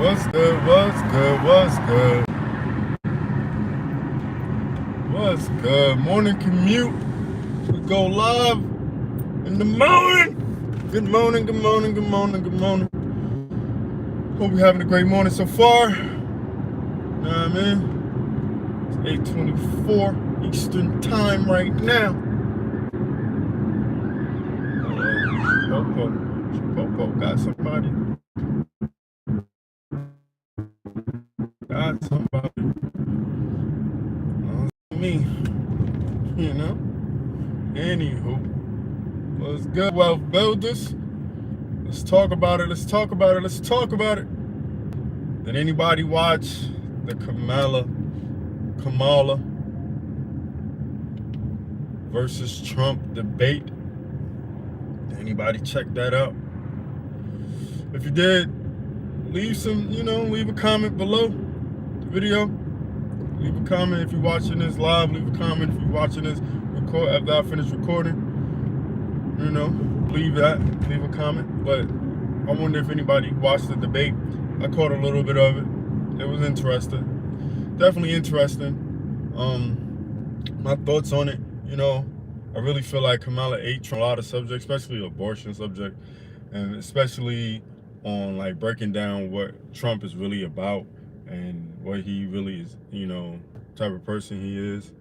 What's good? What's good? What's good? What's good? Morning commute. We go live in the morning. Good morning, good morning, good morning, good morning. Hope you're having a great morning so far. You know what I mean? It's 8:24 Eastern time right now. Popo got somebody. Got somebody. Me. You know? Anywho. What's good, Wealthbuilderz? Let's talk about it. Let's talk about it. Let's talk about it. Did anybody watch the Kamala versus Trump debate? Did anybody check that out? If you did, leave a comment below the video. Leave a comment if you're watching this live. Leave a comment if you're watching this after I finish recording. Leave a comment. But I wonder if anybody watched the debate. I caught a little bit of it. It was interesting. Definitely interesting. My thoughts on it, I really feel like Kamala ate Trump on a lot of subjects, especially abortion subject, and especially on like breaking down what Trump is really about and what he really is, type of person he is.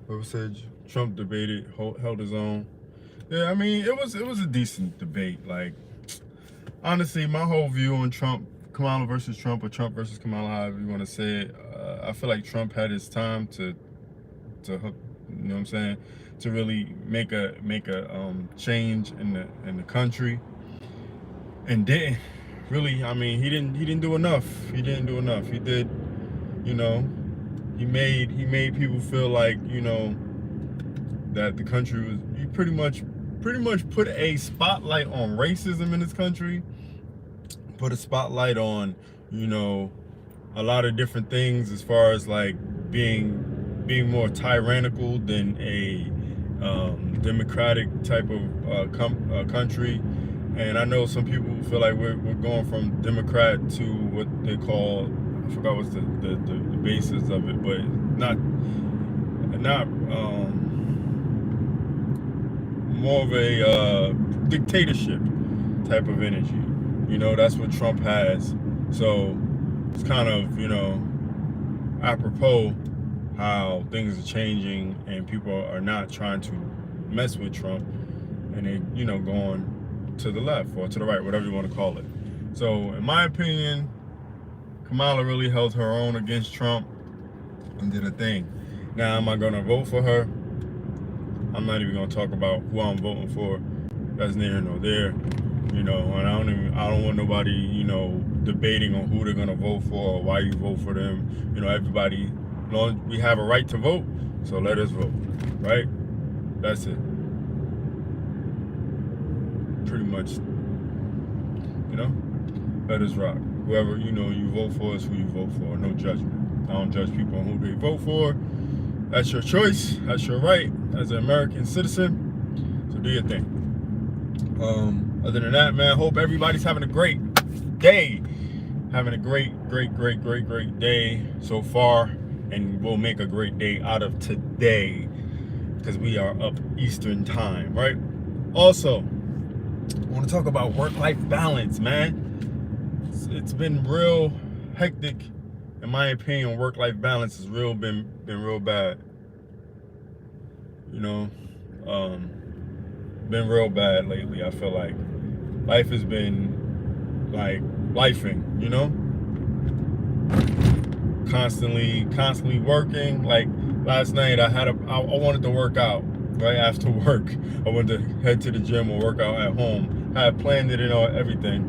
Whoever said Trump debated, held his own. Yeah, I mean, it was a decent debate. Like, honestly, my whole view on Kamala versus Trump, or Trump versus Kamala, however you want to say it, I feel like Trump had his time to hook, you know what I'm saying, to really make a change in the country, and didn't really. I mean, he didn't do enough. He didn't do enough. He did, he made people feel like, that the country was, he pretty much put a spotlight on racism in this country, put a spotlight on, a lot of different things as far as like being more tyrannical than a democratic type of country. And I know some people feel like we're going from Democrat to what they call, I forgot what's the basis of it, but not more of a dictatorship type of energy. That's what Trump has. So it's kind of, apropos how things are changing and people are not trying to mess with Trump, and they, going to the left or to the right, whatever you want to call it. So in my opinion, Kamala really held her own against Trump and did a thing. Now, am I going to vote for her? I'm not even going to talk about who I'm voting for. That's neither nor there. And I don't want nobody, debating on who they're going to vote for or why you vote for them. Everybody, we have a right to vote, so let us vote, right? That's it. Pretty much, let us rock. Whoever, you vote for is who you vote for. No judgment. I don't judge people on who they vote for. That's your choice. That's your right as an American citizen. So do your thing. Other than that, man, hope everybody's having a great day. Having a great day so far. And we'll make a great day out of today, because we are up Eastern time, right? Also, I want to talk about work-life balance, man. It's been real hectic. In my opinion, work-life balance has been real bad. Been real bad lately. I feel like life has been like lifing, constantly working. Like last night, I wanted to work out right after work. I wanted to head to the gym or work out at home. I had planned it and everything.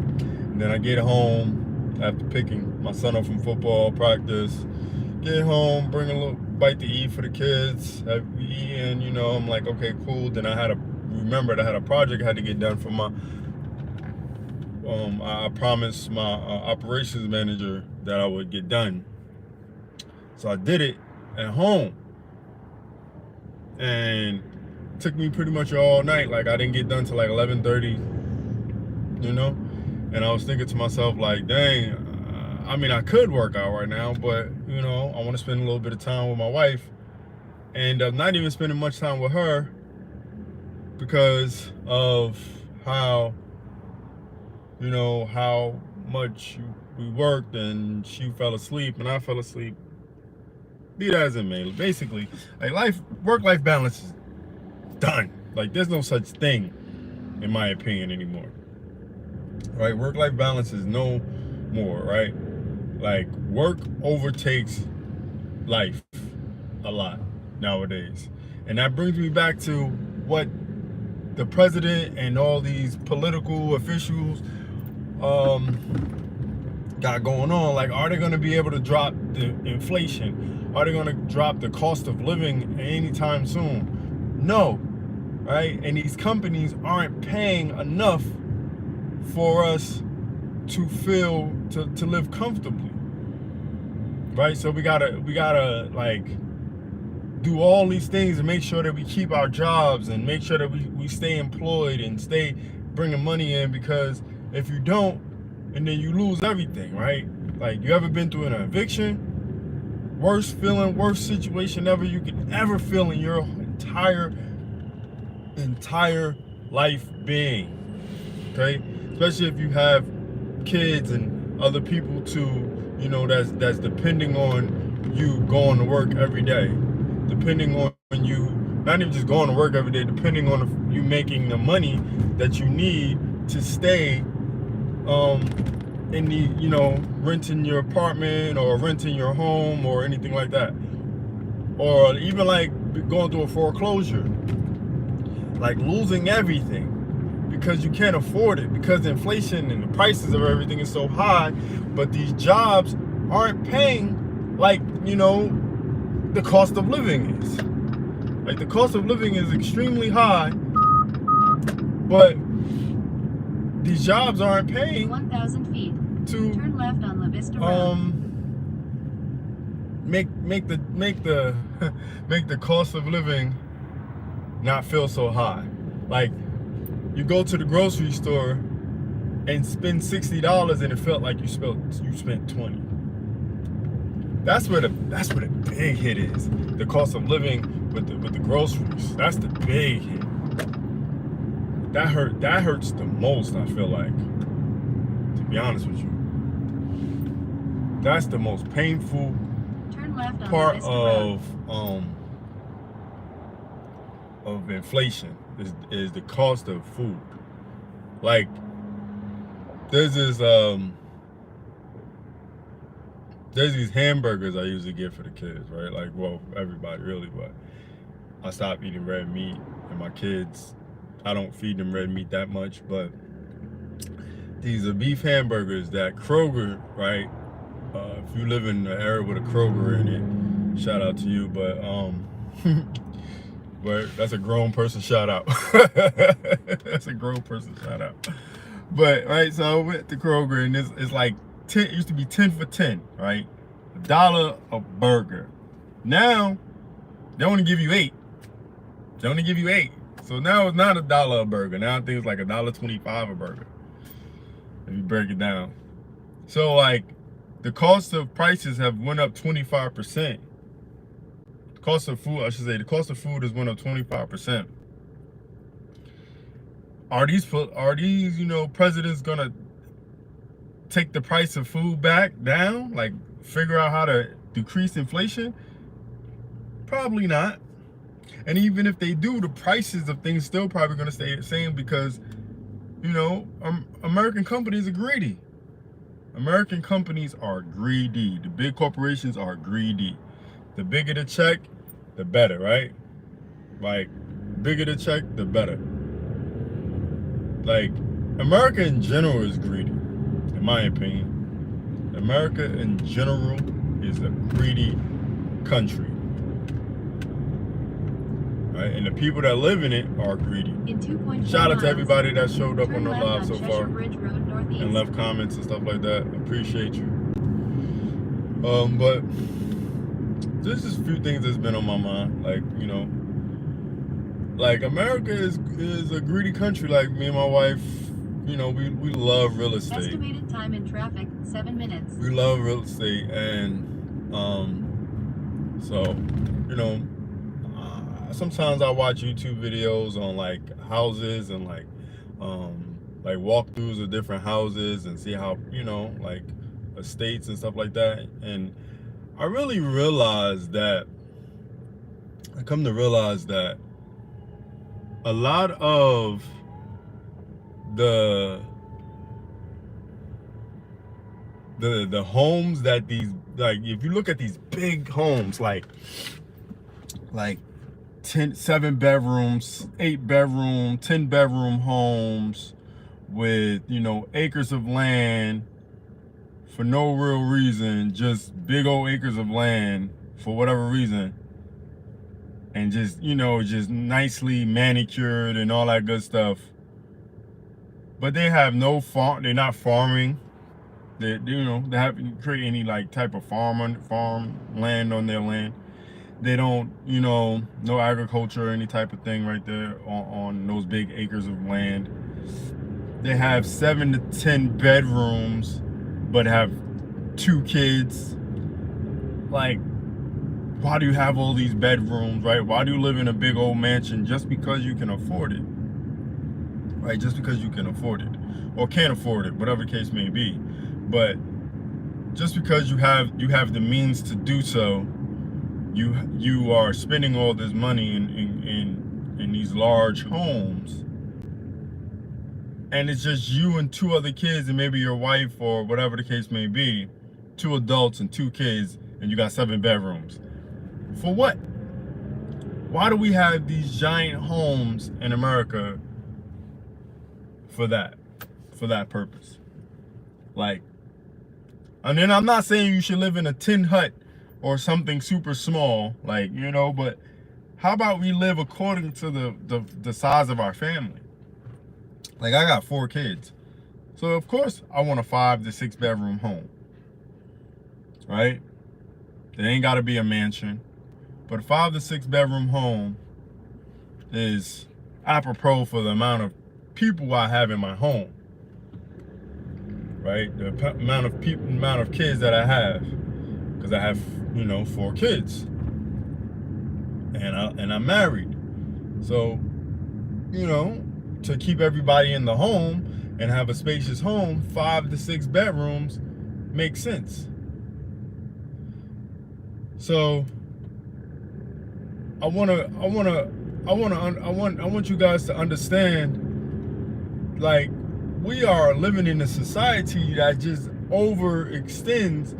And then I get home after picking my son up from football practice. Get home, bring a little bite to eat for the kids. We eating, I'm like, okay, cool. Then I had a project I had to get done for my, I promised my operations manager that I would get done. So I did it at home. And took me pretty much all night. Like, I didn't get done till like 11:30, you know? And I was thinking to myself, like, dang, I mean, I could work out right now, but, you know, I want to spend a little bit of time with my wife. And I'm not even spending much time with her because of how, you know, how much we worked and she fell asleep and I fell asleep. Be that as it may. Basically, like work-life balance is done. Like, there's no such thing, in my opinion, anymore. Right? Work-life balance is no more, right? Like, work overtakes life a lot nowadays. And that brings me back to what the president and all these political officials got going on. Like, are they going to be able to drop the inflation? Are they going to drop the cost of living anytime soon? No, right? And these companies aren't paying enough for us to feel to live comfortably, right? So we gotta like do all these things and make sure that we keep our jobs and make sure that we stay employed and stay bringing money in, because if you don't, and then you lose everything, right? Like, you ever been through an eviction? Worst feeling, worst situation ever you could ever feel in your entire life being, okay? Especially if you have kids and other people to, you know, that's depending on you going to work every day, depending on you, not even just going to work every day, depending on you making the money that you need to stay in the, you know, renting your apartment or renting your home or anything like that, or even like going through a foreclosure, like losing everything because you can't afford it, because the inflation and the prices of everything is so high, but these jobs aren't paying like, you know, the cost of living is. Like, the cost of living is extremely high, but these jobs aren't paying 1,000 feet to turn left on La Vista Road. Make the make the cost of living not feel so high. Like, you go to the grocery store and spend $60 and it felt like you spent $20. That's where the big hit is. The cost of living with the groceries. That's the big hit. That hurts the most, I feel like, to be honest with you. That's the most painful part of inflation is the cost of food. Like, there's these hamburgers I usually get for the kids, right? Like, well, everybody really, but I stopped eating red meat, and my kids, I don't feed them red meat that much, but these are beef hamburgers that Kroger, right? If you live in the area with a Kroger in it, shout out to you, but but that's a grown person shout out. That's a grown person shout out. But right, so I went to Kroger, and it's like 10. It used to be 10 for 10, right? $1 a burger. Now they only give you 8. They only give you 8. So now it's not $1 a burger. Now I think it's like $1.25 a burger, if you break it down. So, like, the cost of prices have went up 25%. The cost of food, I should say, the cost of food has went up 25%. Are these, you know, presidents gonna take the price of food back down? Like, figure out how to decrease inflation? Probably not. And even if they do, the prices of things still probably going to stay the same, because, you know, American companies are greedy. American companies are greedy. The big corporations are greedy. The bigger the check, the better, right? Like, bigger the check, the better. Like, America in general is greedy, in my opinion. America in general is a greedy country. Right? And the people that live in it are greedy. Shout out to everybody that showed up on the live so far and left comments and stuff like that. Appreciate you. But there's just a few things that's been on my mind. Like, you know, Like America is a greedy country. Like me and my wife, we love real estate. Estimated time in traffic, 7 minutes. We love real estate, and so sometimes I watch YouTube videos on like houses and like walkthroughs of different houses and see how like estates and stuff like that. And I really realized that I come to realize that a lot of the homes that these, like, if you look at these big homes, like 7 bedrooms, 8 bedroom, 10 bedroom homes with acres of land for no real reason, just big old acres of land for whatever reason, and just just nicely manicured and all that good stuff, but they have no farm. They're not farming. They haven't created any like type of farm land on their land. They don't, no agriculture or any type of thing right there on those big acres of land. They have 7 to 10 bedrooms, but have 2 kids. Like, why do you have all these bedrooms, right? Why do you live in a big old mansion just because you can afford it, right? Just because you can afford it or can't afford it, whatever the case may be. But just because you have the means to do so, you are spending all this money in these large homes, and it's just you and 2 other kids and maybe your wife or whatever the case may be, 2 adults and 2 kids, and you got 7 bedrooms. For what? Why do we have these giant homes in America for that purpose? Like, and then I'm not saying you should live in a tin hut or something super small, like, but how about we live according to the size of our family? Like, I got 4 kids, so of course I want a 5 to 6 bedroom home, right? It ain't got to be a mansion, but a 5 to 6 bedroom home is apropos for the amount of people I have in my home, right? The amount of kids that I have, because I have 4 kids, and I'm married, so to keep everybody in the home and have a spacious home, 5 to 6 bedrooms makes sense. So I want you guys to understand, like, we are living in a society that just overextends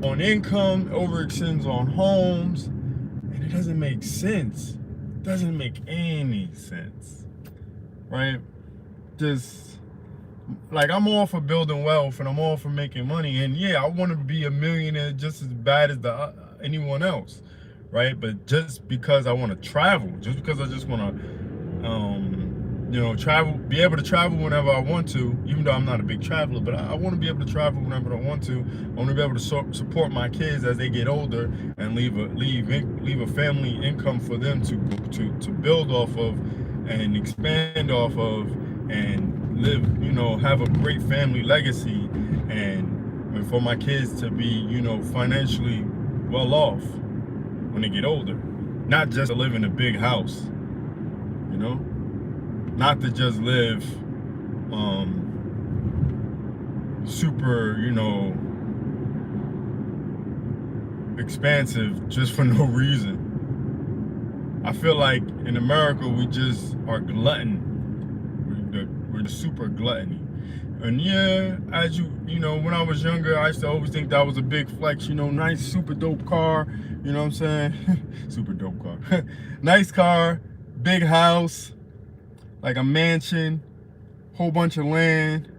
on income, overextends on homes, and it doesn't make sense. It doesn't make any sense, right? Just like, I'm all for building wealth and I'm all for making money, and yeah, I want to be a millionaire just as bad as anyone else, right? But just because I want to travel, just because I just want to travel, be able to travel whenever I want to, even though I'm not a big traveler, but I want to be able to travel whenever I want to. I want to be able to support my kids as they get older and leave a family income for them to build off of and expand off of, and live, have a great family legacy, and for my kids to be, financially well off when they get older, not just to live in a big house, not to just live super, expansive just for no reason. I feel like in America we just are glutton. We're the super gluttony. And yeah, as when I was younger, I used to always think that was a big flex, nice, super dope car, you know what I'm saying? Super dope car. Nice car, big house, like a mansion, whole bunch of land.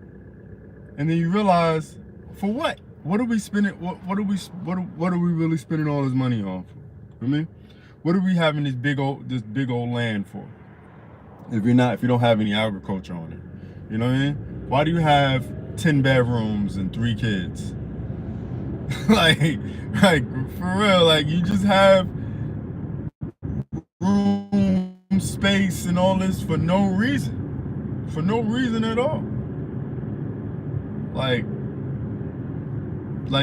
And then you realize, for what? What are we spending? What are we really spending all this money on for? I mean, what are we having this big old land for? If you don't have any agriculture on it, you know what I mean? Why do you have 10 bedrooms and 3 kids? like for real, like, you just have room, space, all this for no reason. For no reason at all. Like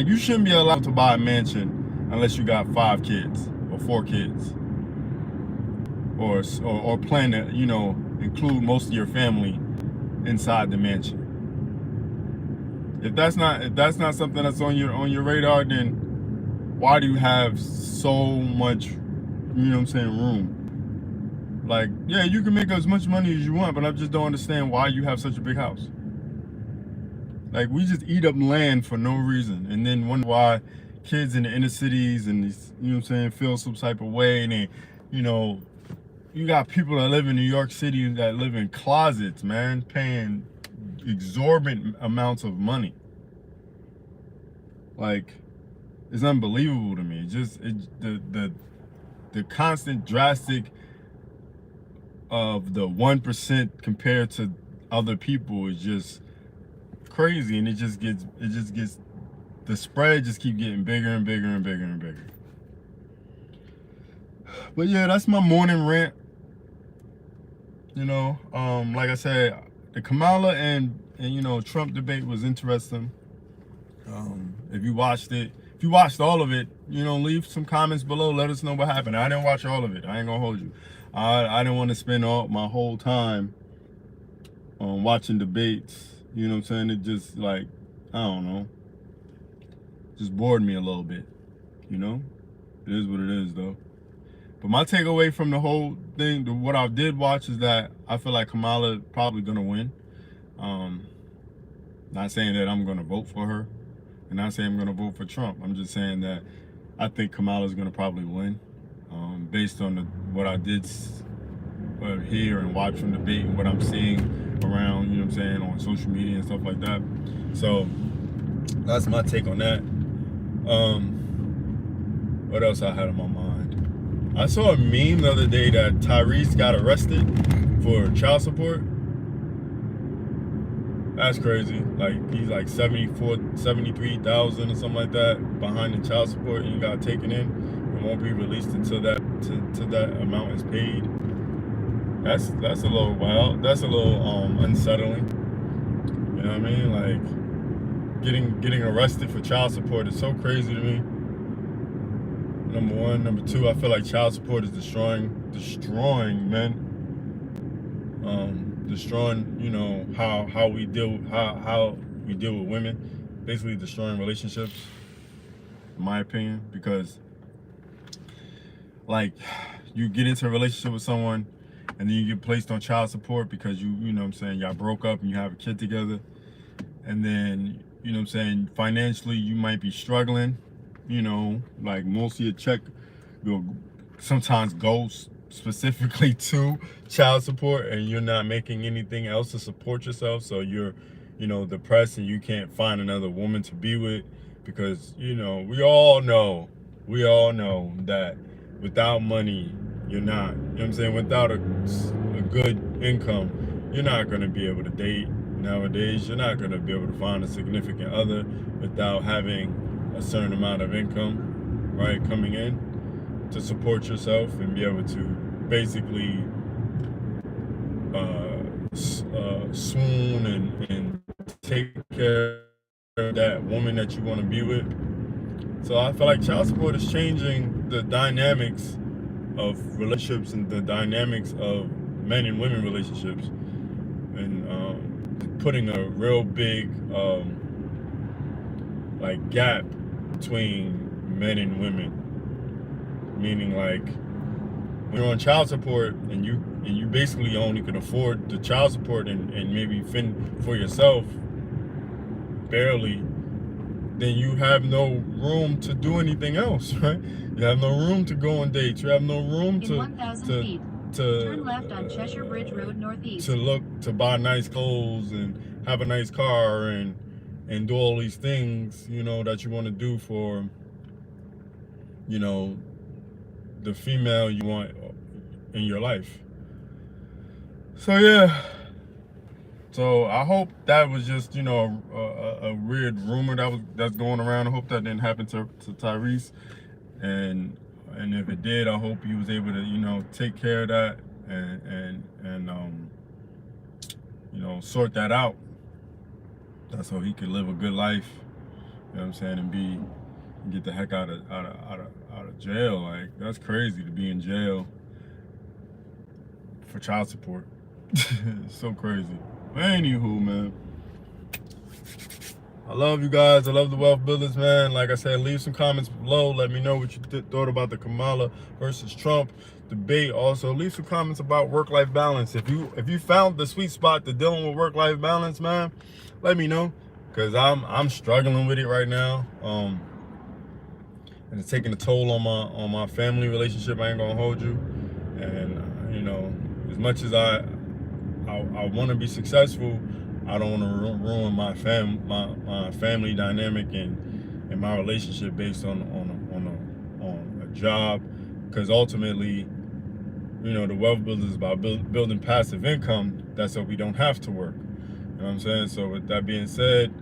you shouldn't be allowed to buy a mansion unless you got 5 kids or 4 kids. Or plan to, include most of your family inside the mansion. If that's not something that's on your radar, then why do you have so much, room? Like, yeah, you can make as much money as you want, but I just don't understand why you have such a big house. Like, we just eat up land for no reason, and then wonder why kids in the inner cities and these, feel some type of way, and they, you got people that live in New York City that live in closets, man, paying exorbitant amounts of money. Like, it's unbelievable to me. The constant drastic of the 1% compared to other people is just crazy, and it just gets the spread just keep getting bigger and bigger and bigger and bigger. But yeah, that's my morning rant. Like I said, the Kamala and Trump debate was interesting. If you watched all of it, leave some comments below. Let us know what happened. I didn't watch all of it. I ain't gonna hold you. I didn't want to spend my whole time watching debates. You know what I'm saying? It just, like, I don't know, just bored me a little bit. It is what it is, though. But my takeaway from the whole thing, what I did watch, is that I feel like Kamala probably gonna win. Not saying that I'm gonna vote for her, and not saying I'm gonna vote for Trump. I'm just saying that I think Kamala's gonna probably win, based on what I did hear and watch from the debate and what I'm seeing around, on social media and stuff like that. So that's my take on that. What else I had on my mind? I saw a meme the other day that Tyrese got arrested for child support. That's crazy. Like, he's like 73,000 or something like that behind the child support, and he got taken in. It won't be released until that amount is paid. That's a little wild. That's a little unsettling. You know what I mean? Like, getting arrested for child support is so crazy to me. Number one. Number two, I feel like child support is destroying men. Destroying, how we deal with women. Basically destroying relationships, in my opinion, because, like, you get into a relationship with someone and then you get placed on child support because y'all broke up and you have a kid together, and then, financially you might be struggling, like most of your check will sometimes goes specifically to child support, and you're not making anything else to support yourself, so you're depressed and you can't find another woman to be with, because we all know that without money, you're not, without a good income, you're not going to be able to date nowadays. You're not going to be able to find a significant other without having a certain amount of income, right, coming in to support yourself and be able to basically swoon and take care of that woman that you want to be with. So I feel like child support is changing the dynamics of relationships and the dynamics of men and women relationships, and putting a real big like gap between men and women. Meaning, like, when you're on child support and you basically only can afford the child support and maybe fend for yourself barely, then you have no room to do anything else, right? You have no room to go on dates. You have no room In 1,000 feet, turn left on Cheshire Bridge Road Northeast. To buy nice clothes and have a nice car and do all these things, that you want to do for, the female you want in your life. So yeah. So I hope that was just, a weird rumor that's going around. I hope that didn't happen to Tyrese. And if it did, I hope he was able to, take care of that and you know, sort that out. That's so he could live a good life. You know what I'm saying, and get the heck out of jail. Like, that's crazy to be in jail for child support. It's so crazy. But anywho, man, I love you guys. I love the Wealth Builders, man. Like I said, leave some comments below. Let me know what you thought about the Kamala versus Trump debate. Also, leave some comments about work-life balance. If you found the sweet spot to dealing with work-life balance, man, let me know, because I'm struggling with it right now. And it's taking a toll on my family relationship. I ain't gonna hold you. And you know, as much as I want to be successful, I don't want to ruin my family dynamic and my relationship based on a job, because ultimately, you know, the Wealth Builders is about building passive income. That's so we don't have to work. You know what I'm saying? So with that being said,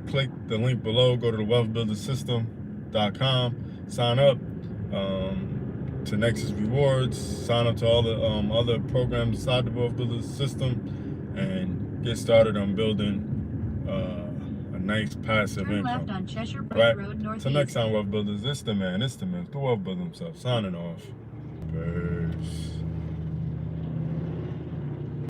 click the link below. Go to the wealthbuildersystem.com. Sign up to Nexus Rewards. Sign up to all the other programs inside the Wealth Builders system, and get started on building a nice passive Turn income. left on Cheshire Bridge Right? Road Northeast. So next time, Wealth Builders, it's the man, the Wealth Builder himself, signing off. Peace.